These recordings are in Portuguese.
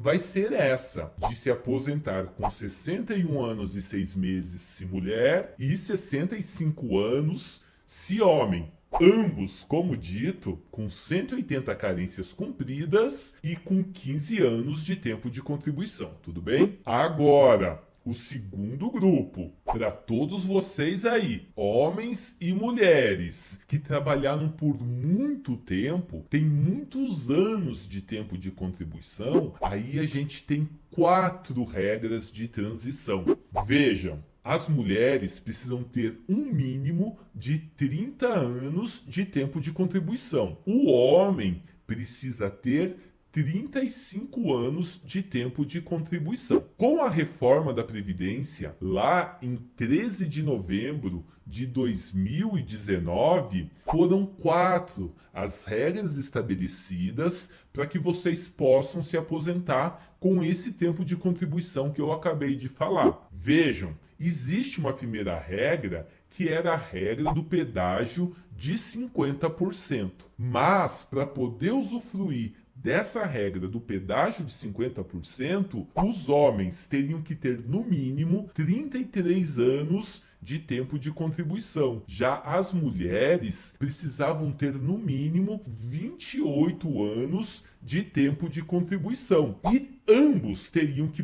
vai ser essa, de se aposentar com 61 anos e 6 meses se mulher e 65 anos se homem. Ambos, como dito, com 180 carências cumpridas e com 15 anos de tempo de contribuição, tudo bem? Agora, o segundo grupo, para todos vocês aí, homens e mulheres que trabalharam por muito tempo, tem muitos anos de tempo de contribuição, aí a gente tem 4 regras de transição. Vejam, as mulheres precisam ter um mínimo de 30 anos de tempo de contribuição. O homem precisa ter 35 anos de tempo de contribuição. Com a reforma da Previdência, lá em 13 de novembro de 2019, foram 4 as regras estabelecidas para que vocês possam se aposentar com esse tempo de contribuição que eu acabei de falar. Vejam, existe uma primeira regra que era a regra do pedágio de 50%. Mas, para poder usufruir dessa regra do pedágio de 50%, os homens teriam que ter no mínimo 33 anos de tempo de contribuição. Já as mulheres precisavam ter no mínimo 28 anos de tempo de contribuição. E ambos teriam que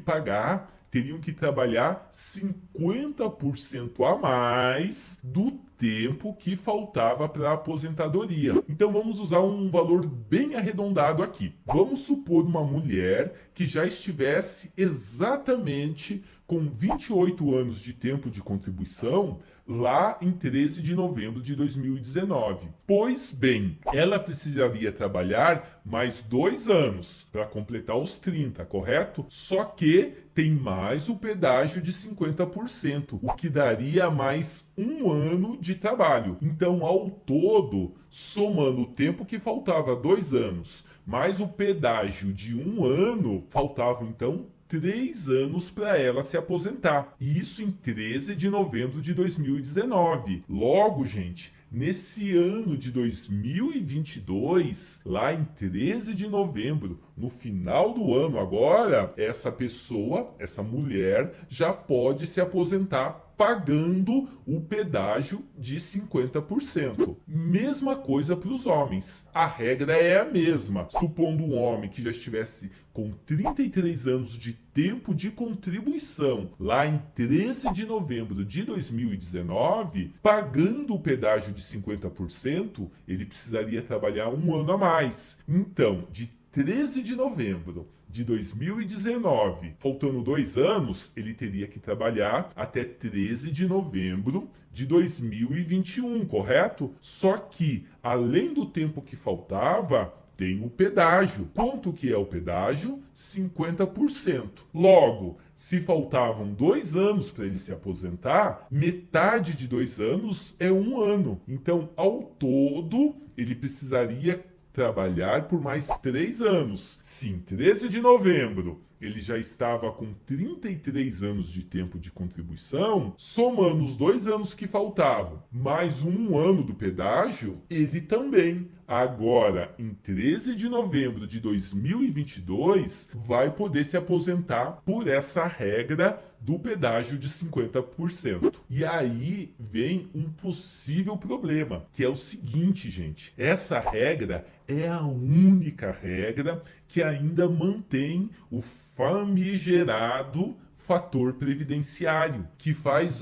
trabalhar 50% a mais do tempo que faltava para a aposentadoria. Então vamos usar um valor bem arredondado aqui. Vamos supor uma mulher que já estivesse exatamente com 28 anos de tempo de contribuição lá em 13 de novembro de 2019. Pois bem, ela precisaria trabalhar mais 2 anos para completar os 30, correto? Só que tem mais o pedágio de 50%, o que daria mais 1 ano de trabalho. Então, ao todo, somando o tempo que faltava 2 anos, mais o pedágio de 1 ano, faltavam então 3 anos para ela se aposentar. E isso em 13 de novembro de 2019. Logo, gente, nesse ano de 2022, lá em 13 de novembro, no final do ano agora, essa pessoa, essa mulher, já pode se aposentar pagando o pedágio de 50%. Mesma coisa para os homens. A regra é a mesma. Supondo um homem que já estivesse com 33 anos de tempo de contribuição lá em 13 de novembro de 2019, pagando o pedágio de 50%, ele precisaria trabalhar 1 ano a mais. Então, de 13 de novembro de 2019, faltando 2 anos, ele teria que trabalhar até 13 de novembro de 2021, correto? Só que, além do tempo que faltava, tem o pedágio. Quanto que é o pedágio? 50%. Logo, se faltavam 2 anos para ele se aposentar, metade de 2 anos é 1 ano. Então, ao todo, ele precisaria trabalhar por mais 3 anos. Se em 13 de novembro ele já estava com 33 anos de tempo de contribuição, somando os 2 anos que faltavam, mais 1 ano do pedágio, ele também, agora em 13 de novembro de 2022, vai poder se aposentar por essa regra do pedágio de 50%. E aí vem um possível problema, que é o seguinte, gente. Essa regra é a única regra que ainda mantém o famigerado fator previdenciário, que faz,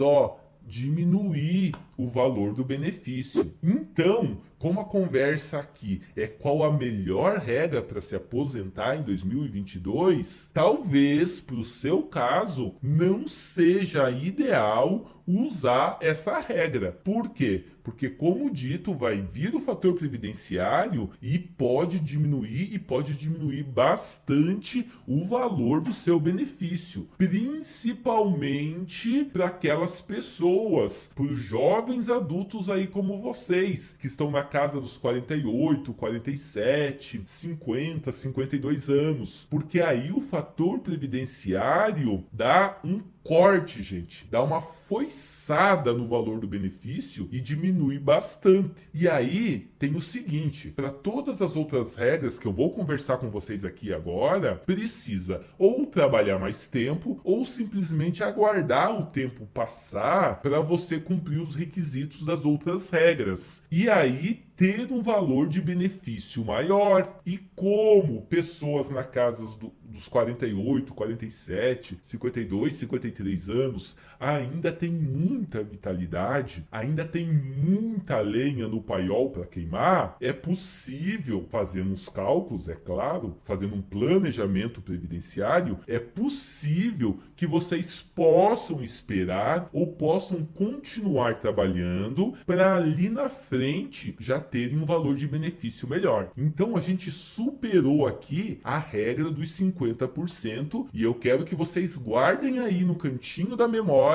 diminuir o valor do benefício. Então, como a conversa aqui é qual a melhor regra para se aposentar em 2022, talvez para o seu caso não seja ideal usar essa regra. Por quê? Porque, como dito, vai vir o fator previdenciário e pode diminuir bastante o valor do seu benefício, principalmente para aquelas pessoas, para os jovens jovens adultos aí como vocês, que estão na casa dos 48, 47, 50, 52 anos. Porque aí o fator previdenciário dá um corte, gente, dá uma foiçada no valor do benefício e diminui bastante. E aí tem o seguinte, para todas as outras regras que eu vou conversar com vocês aqui agora, precisa ou trabalhar mais tempo ou simplesmente aguardar o tempo passar para você cumprir os requisitos das outras regras. E aí ter um valor de benefício maior. E como pessoas na casa dos 48, 47, 52, 53 anos ainda tem muita vitalidade, ainda tem muita lenha no paiol para queimar, é possível, fazendo uns cálculos, é claro, fazendo um planejamento previdenciário, é possível que vocês possam esperar ou possam continuar trabalhando para ali na frente já terem um valor de benefício melhor. Então a gente superou aqui a regra dos 50% e eu quero que vocês guardem aí no cantinho da memória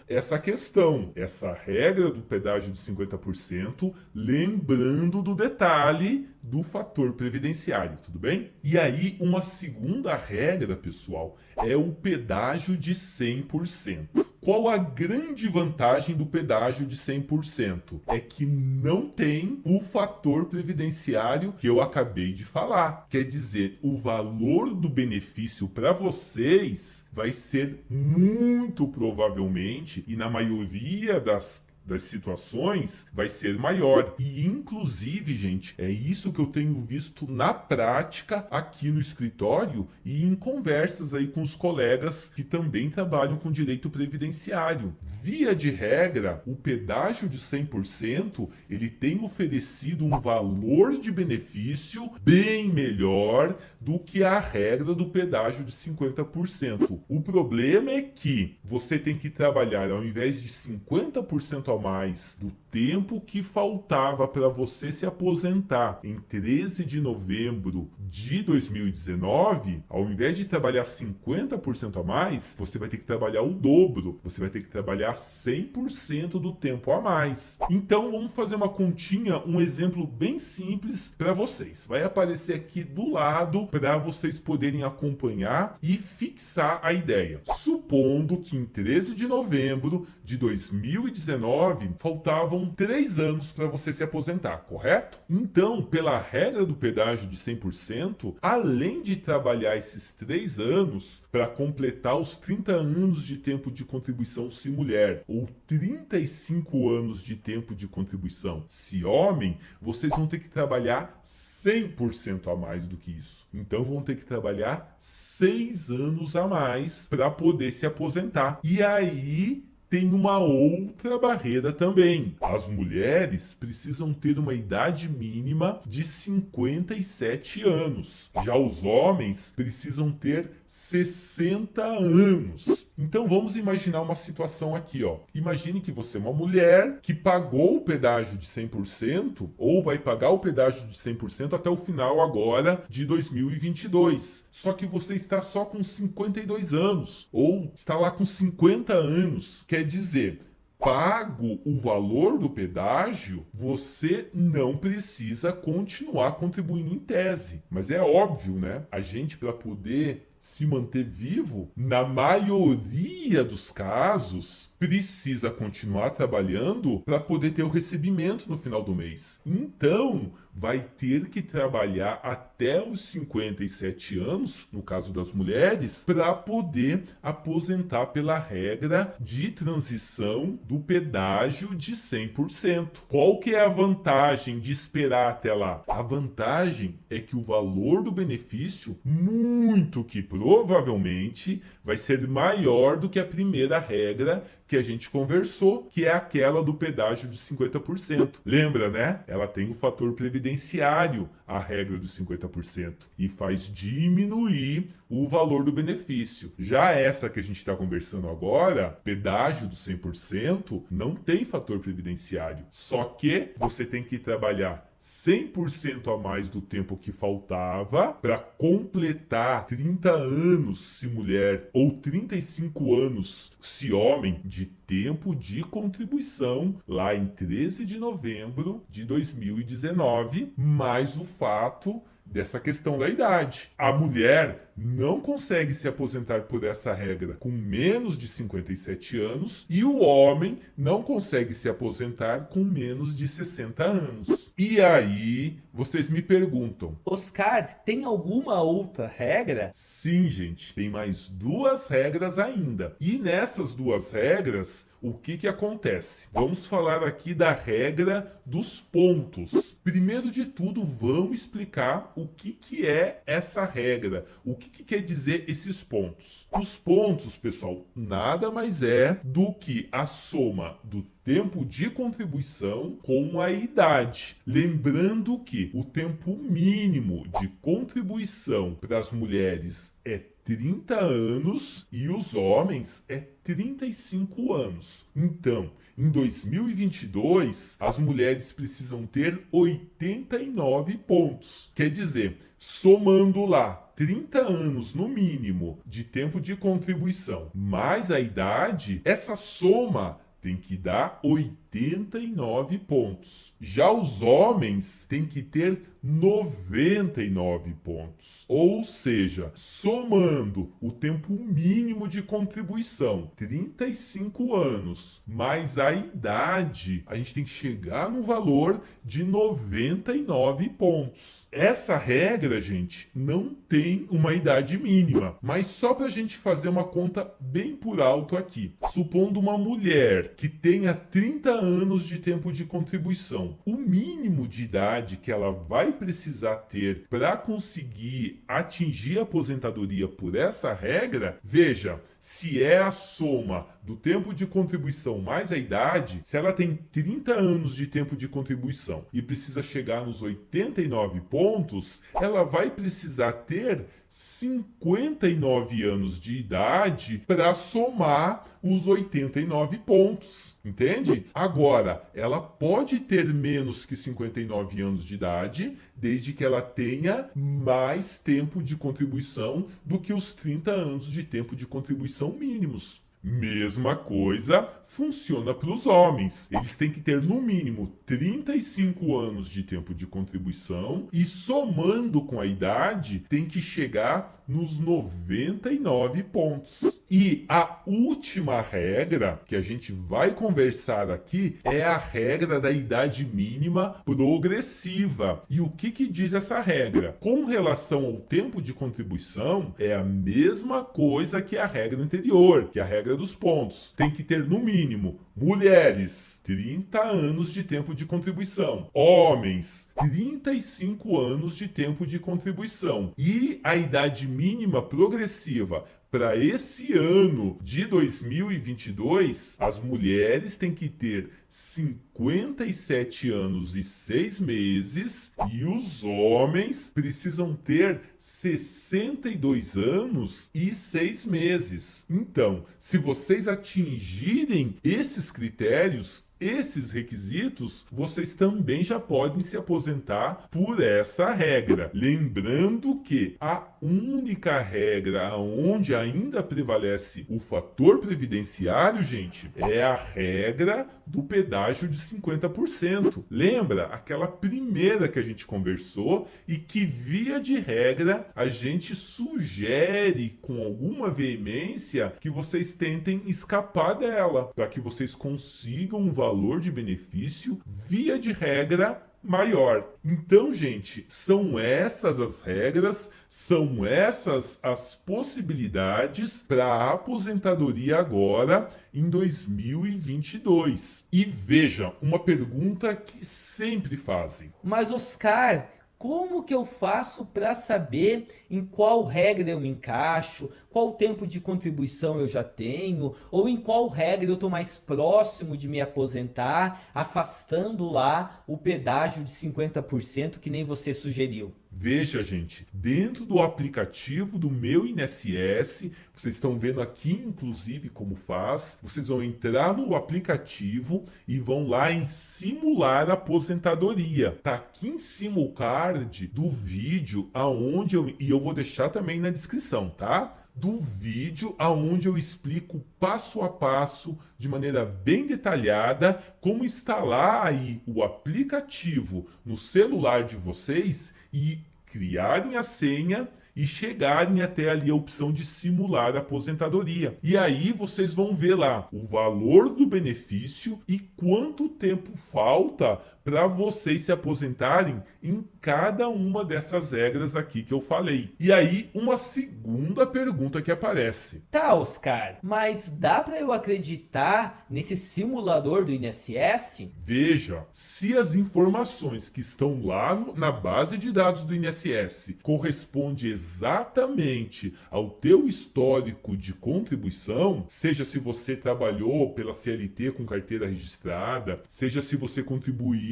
essa questão, essa regra do pedágio de 50%, lembrando do detalhe do fator previdenciário, tudo bem? E aí uma segunda regra, pessoal, é o pedágio de 100%. Qual a grande vantagem do pedágio de 100%? É que não tem o fator previdenciário que eu acabei de falar. Quer dizer, o valor do benefício para vocês vai ser muito provavelmente, e na maioria das situações vai ser maior. E inclusive, gente, é isso que eu tenho visto na prática aqui no escritório e em conversas aí com os colegas que também trabalham com direito previdenciário. Via de regra, o pedágio de 100%, ele tem oferecido um valor de benefício bem melhor do que a regra do pedágio de 50%. O problema é que você tem que trabalhar, ao invés de 50% a mais do tempo que faltava para você se aposentar em 13 de novembro de 2019, ao invés de trabalhar 50% a mais, você vai ter que trabalhar o dobro. Você vai ter que trabalhar 100% do tempo a mais. Então vamos fazer uma continha, um exemplo bem simples para vocês. Vai aparecer aqui do lado para vocês poderem acompanhar e fixar a ideia. Supondo que em 13 de novembro de 2019 faltavam 3 anos para você se aposentar, correto? Então, pela regra do pedágio de 100%, além de trabalhar esses 3 anos para completar os 30 anos de tempo de contribuição se mulher ou 35 anos de tempo de contribuição se homem, vocês vão ter que trabalhar 100% a mais do que isso. Então vão ter que trabalhar 6 anos a mais para poder se aposentar. E aí tem uma outra barreira também. As mulheres precisam ter uma idade mínima de 57 anos. Já os homens precisam ter 60 anos. Então vamos imaginar uma situação aqui, ó. Imagine que você é uma mulher que pagou o pedágio de 100% ou vai pagar o pedágio de 100% até o final agora de 2022. Só que você está só com 52 anos ou está lá com 50 anos. Quer dizer, pago o valor do pedágio, você não precisa continuar contribuindo em tese. Mas é óbvio, né? A gente, para poder se manter vivo, na maioria dos casos, precisa continuar trabalhando para poder ter o recebimento no final do mês. Então, vai ter que trabalhar até os 57 anos, no caso das mulheres, para poder aposentar pela regra de transição do pedágio de 100%. Qual que é a vantagem de esperar até lá? A vantagem é que o valor do benefício, muito que provavelmente, vai ser maior do que a primeira regra que a gente conversou, que é aquela do pedágio de 50%. Lembra, né? Ela tem o fator previdenciário, a regra dos 50%, e faz diminuir o valor do benefício. Já essa que a gente está conversando agora, pedágio do 100%, não tem fator previdenciário. Só que você tem que trabalhar 100% a mais do tempo que faltava para completar 30 anos se mulher ou 35 anos se homem de tempo de contribuição lá em 13 de novembro de 2019, mais o fato dessa questão da idade. A mulher não consegue se aposentar por essa regra com menos de 57 anos e o homem não consegue se aposentar com menos de 60 anos. E aí, vocês me perguntam: Oscar, tem alguma outra regra? sim, gente, tem mais duas regras ainda. E nessas duas regras, o que acontece? Vamos falar aqui da regra dos pontos. Primeiro de tudo, vamos explicar o que é essa regra. O que quer dizer esses pontos? Os pontos, pessoal, nada mais é do que a soma do tempo de contribuição com a idade. Lembrando que o tempo mínimo de contribuição para as mulheres é 30 anos e os homens é 35 anos. Então, em 2022, as mulheres precisam ter 89 pontos. Quer dizer, somando lá 30 anos no mínimo de tempo de contribuição mais a idade, essa soma tem que dar 89 pontos. Já os homens têm que ter 99 pontos. Ou seja, somando o tempo mínimo de contribuição, 35 anos, mais a idade, a gente tem que chegar no valor de 99 pontos. Essa regra, gente, não tem uma idade mínima, mas só para a gente fazer uma conta bem por alto aqui. Supondo uma mulher que tenha 30 anos de tempo de contribuição, o mínimo de idade que ela vai precisar ter para conseguir atingir a aposentadoria por essa regra, veja, se é a soma do tempo de contribuição mais a idade, se ela tem 30 anos de tempo de contribuição e precisa chegar nos 89 pontos, ela vai precisar ter 59 anos de idade para somar os 89 pontos. Entende? Agora, ela pode ter menos que 59 anos de idade, desde que ela tenha mais tempo de contribuição do que os 30 anos de tempo de contribuição mínimos. Mesma coisa funciona para os homens. Eles têm que ter no mínimo 35 anos de tempo de contribuição e somando com a idade tem que chegar nos 99 pontos. E a última regra que a gente vai conversar aqui é a regra da idade mínima progressiva. E o que diz essa regra? Com relação ao tempo de contribuição, é a mesma coisa que a regra anterior, que é a regra dos pontos. Tem que ter no mínimo mulheres 30 anos de tempo de contribuição, homens 35 anos de tempo de contribuição e a idade mínima progressiva para esse ano de 2022, as mulheres têm que ter 57 anos e 6 meses e os homens precisam ter 62 anos e 6 meses. Então, se vocês atingirem esses critérios, esses requisitos, vocês também já podem se aposentar por essa regra. Lembrando que a única regra onde ainda prevalece o fator previdenciário, gente, é a regra do pedágio de 50%. Lembra aquela primeira que a gente conversou e que, via de regra, a gente sugere com alguma veemência que vocês tentem escapar dela, para que vocês consigam um valor de benefício, via de regra, maior. Então, gente, são essas as regras, são essas as possibilidades para a aposentadoria agora em 2022. E veja, uma pergunta que sempre fazem. Mas, Oscar, como que eu faço para saber em qual regra eu me encaixo, qual tempo de contribuição eu já tenho, ou em qual regra eu estou mais próximo de me aposentar, afastando lá o pedágio de 50% que nem você sugeriu? Veja, gente, dentro do aplicativo do Meu INSS, vocês estão vendo aqui, inclusive, como faz. Vocês vão entrar no aplicativo e vão lá em simular aposentadoria. Tá aqui em cima o card do vídeo aonde eu vou deixar também na descrição, tá? Do vídeo aonde eu explico passo a passo, de maneira bem detalhada, como instalar aí o aplicativo no celular de vocês e criarem a senha e chegarem até ali a opção de simular a aposentadoria. E aí vocês vão ver lá o valor do benefício e quanto tempo falta para vocês se aposentarem em cada uma dessas regras aqui que eu falei. E aí, uma segunda pergunta que aparece. Tá, Oscar, mas dá para eu acreditar nesse simulador do INSS? Veja, se as informações que estão lá na base de dados do INSS correspondem exatamente ao teu histórico de contribuição, seja se você trabalhou pela CLT com carteira registrada, seja se você contribuiu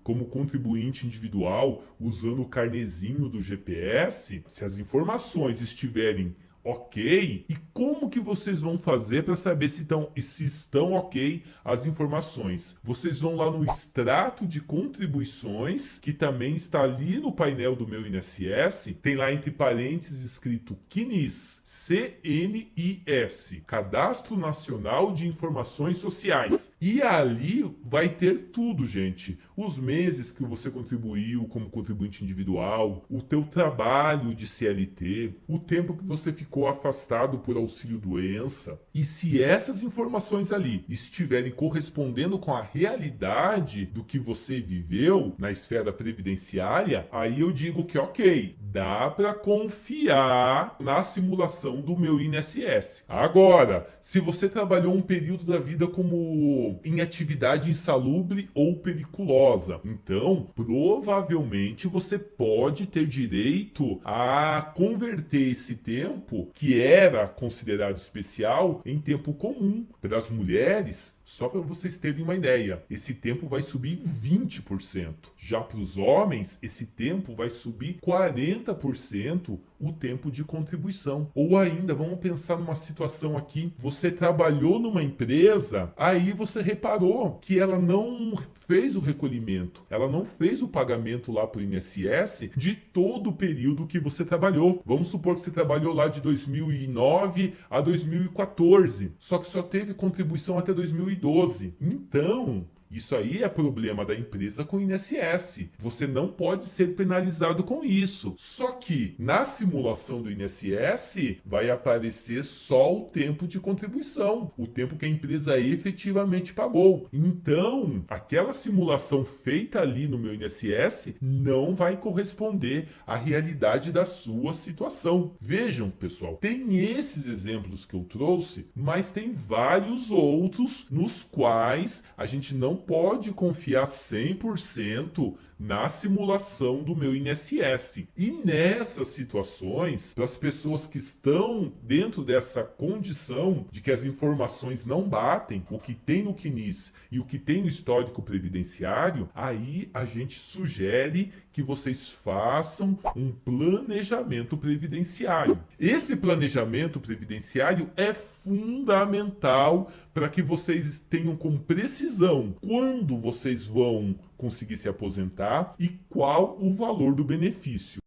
como contribuinte individual usando o carnezinho do GPS, se as informações estiverem ok, e como que vocês vão fazer para saber se estão ok as informações? Vocês vão lá no extrato de contribuições, que também está ali no painel do Meu INSS, tem lá entre parênteses escrito CNIS, C-N-I-S, Cadastro Nacional de Informações Sociais. E ali vai ter tudo, gente. Os meses que você contribuiu como contribuinte individual, o teu trabalho de CLT, o tempo que você ficou afastado por auxílio-doença. E se essas informações ali estiverem correspondendo com a realidade do que você viveu na esfera previdenciária, aí eu digo que ok, dá para confiar na simulação do Meu INSS. Agora, se você trabalhou um período da vida como em atividade insalubre ou periculosa, então provavelmente você pode ter direito a converter esse tempo que era considerado especial em tempo comum. Para as mulheres, só para vocês terem uma ideia, esse tempo vai subir 20%. Já para os homens, esse tempo vai subir 40% o tempo de contribuição. Ou ainda, vamos pensar numa situação aqui, você trabalhou numa empresa, aí você reparou que ela não fez o recolhimento, ela não fez o pagamento lá para o INSS de todo o período que você trabalhou. Vamos supor que você trabalhou lá de 2009 a 2014, só que só teve contribuição até 2012. Então, isso aí é problema da empresa com o INSS. Você não pode ser penalizado com isso. Só que na simulação do INSS vai aparecer só o tempo de contribuição, o tempo que a empresa efetivamente pagou. Então, aquela simulação feita ali no Meu INSS não vai corresponder à realidade da sua situação. Vejam, pessoal, tem esses exemplos que eu trouxe, mas tem vários outros nos quais a gente não pode confiar 100% na simulação do Meu INSS. E nessas situações, para as pessoas que estão dentro dessa condição de que as informações não batem, o que tem no CNIS e o que tem no histórico previdenciário, aí a gente sugere que vocês façam um planejamento previdenciário. Esse planejamento previdenciário é fundamental para que vocês tenham com precisão quando vocês vão conseguir se aposentar e qual o valor do benefício.